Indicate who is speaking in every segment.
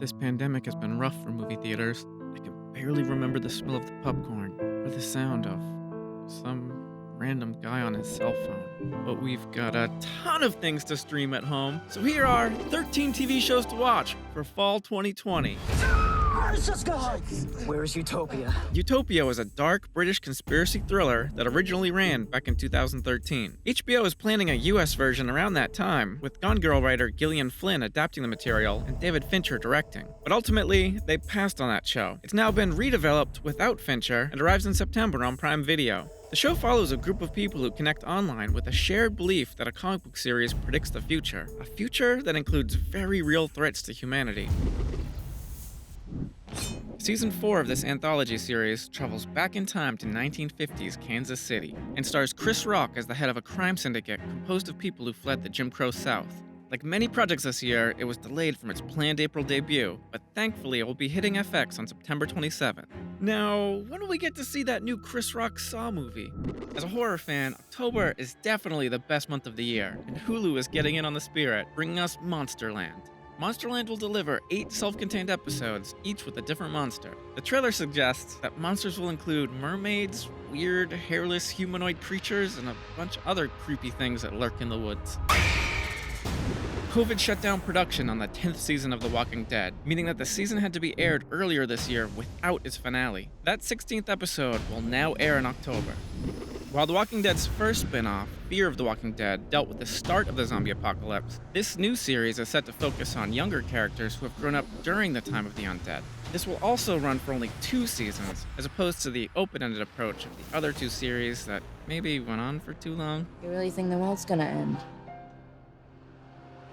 Speaker 1: This pandemic has been rough for movie theaters. I can barely remember the smell of the popcorn or the sound of some random guy on his cell phone. But we've got a ton of things to stream at home, so here are 13 TV shows to watch for fall 2020.
Speaker 2: Where is Utopia?
Speaker 1: Utopia was a dark British conspiracy thriller that originally ran back in 2013. HBO is planning a US version around that time, with Gone Girl writer Gillian Flynn adapting the material and David Fincher directing. But ultimately, they passed on that show. It's now been redeveloped without Fincher and arrives in September on Prime Video. The show follows a group of people who connect online with a shared belief that a comic book series predicts the future. A future that includes very real threats to humanity. Season 4 of this anthology series travels back in time to 1950s Kansas City and stars Chris Rock as the head of a crime syndicate composed of people who fled the Jim Crow South. Like many projects this year, it was delayed from its planned April debut, but thankfully it will be hitting FX on September 27th. Now, when will we get to see that new Chris Rock Saw movie? As a horror fan, October is definitely the best month of the year, and Hulu is getting in on the spirit, bringing us Monsterland. Monsterland will deliver 8 self-contained episodes, each with a different monster. The trailer suggests that monsters will include mermaids, weird, hairless humanoid creatures, and a bunch of other creepy things that lurk in the woods. COVID shut down production on the 10th season of The Walking Dead, meaning that the season had to be aired earlier this year without its finale. That 16th episode will now air in October. While The Walking Dead's first spin-off, Fear of the Walking Dead, dealt with the start of the zombie apocalypse, this new series is set to focus on younger characters who have grown up during the time of the undead. This will also run for only 2 seasons, as opposed to the open-ended approach of the other 2 series that maybe went on for too long.
Speaker 3: You really think the world's gonna end?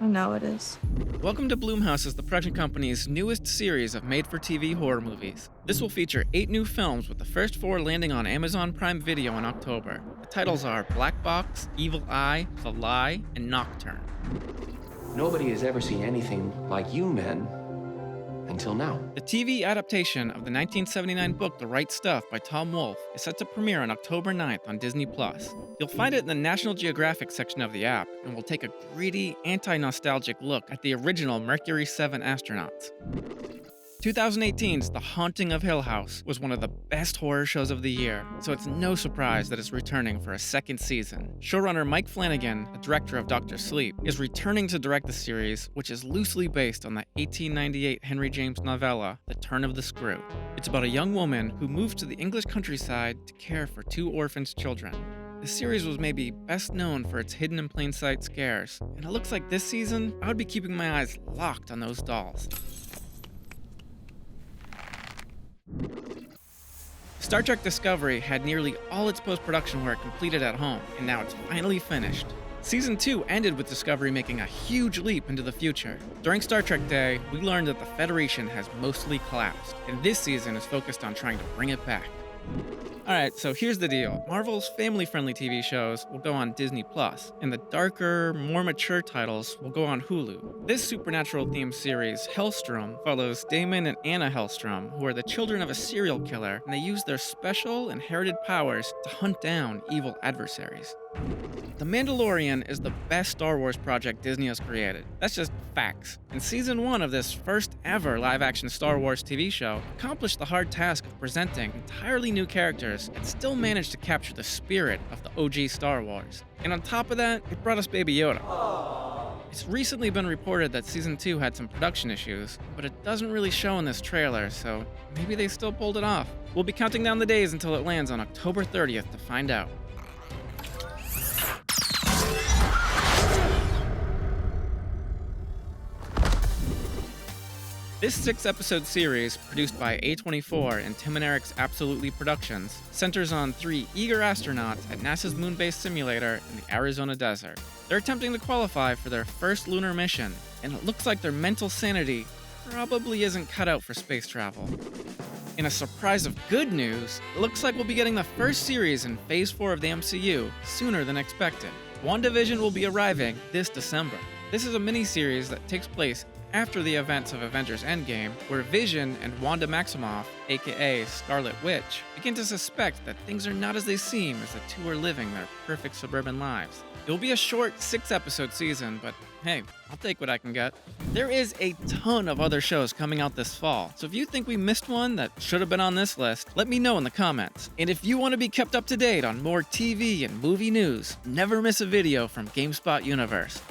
Speaker 4: I know it is.
Speaker 1: Welcome to Bloomhouse is the production company's newest series of made-for-TV horror movies. This will feature 8 new films, with the first 4 landing on Amazon Prime Video in October. The titles are Black Box, Evil Eye, The Lie, and Nocturne.
Speaker 5: Nobody has ever seen anything like you men until now.
Speaker 1: The TV adaptation of the 1979 book The Right Stuff by Tom Wolfe is set to premiere on October 9th on Disney+. You'll find it in the National Geographic section of the app, and will take a gritty, anti-nostalgic look at the original Mercury 7 astronauts. 2018's The Haunting of Hill House was one of the best horror shows of the year, so it's no surprise that it's returning for a second season. Showrunner Mike Flanagan, the director of Dr. Sleep, is returning to direct the series, which is loosely based on the 1898 Henry James novella, The Turn of the Screw. It's about a young woman who moved to the English countryside to care for 2 orphaned children. The series was maybe best known for its hidden in plain sight scares, and it looks like this season, I would be keeping my eyes locked on those dolls. Star Trek Discovery had nearly all its post-production work completed at home, and now it's finally finished. Season 2 ended with Discovery making a huge leap into the future. During Star Trek Day, we learned that the Federation has mostly collapsed, and this season is focused on trying to bring it back. Alright, so here's the deal. Marvel's family-friendly TV shows will go on Disney+, and the darker, more mature titles will go on Hulu. This supernatural-themed series, Hellstrom, follows Damon and Anna Hellstrom, who are the children of a serial killer, and they use their special, inherited powers to hunt down evil adversaries. The Mandalorian is the best Star Wars project Disney has created. That's just facts. And Season 1 of this first ever live-action Star Wars TV show accomplished the hard task of presenting entirely new characters and still managed to capture the spirit of the OG Star Wars. And on top of that, it brought us Baby Yoda. It's recently been reported that Season 2 had some production issues, but it doesn't really show in this trailer, so maybe they still pulled it off. We'll be counting down the days until it lands on October 30th to find out. This 6-episode series, produced by A24 and Tim and Eric's Absolutely Productions, centers on 3 eager astronauts at NASA's Moonbase simulator in the Arizona desert. They're attempting to qualify for their first lunar mission, and it looks like their mental sanity probably isn't cut out for space travel. In a surprise of good news, it looks like we'll be getting the first series in Phase 4 of the MCU sooner than expected. WandaVision will be arriving this December. This is a mini-series that takes place after the events of Avengers Endgame, where Vision and Wanda Maximoff, aka Scarlet Witch, begin to suspect that things are not as they seem as the 2 are living their perfect suburban lives. It will be a short 6-episode season, but hey, I'll take what I can get. There is a ton of other shows coming out this fall, so if you think we missed one that should have been on this list, let me know in the comments. And if you want to be kept up to date on more TV and movie news, never miss a video from GameSpot Universe.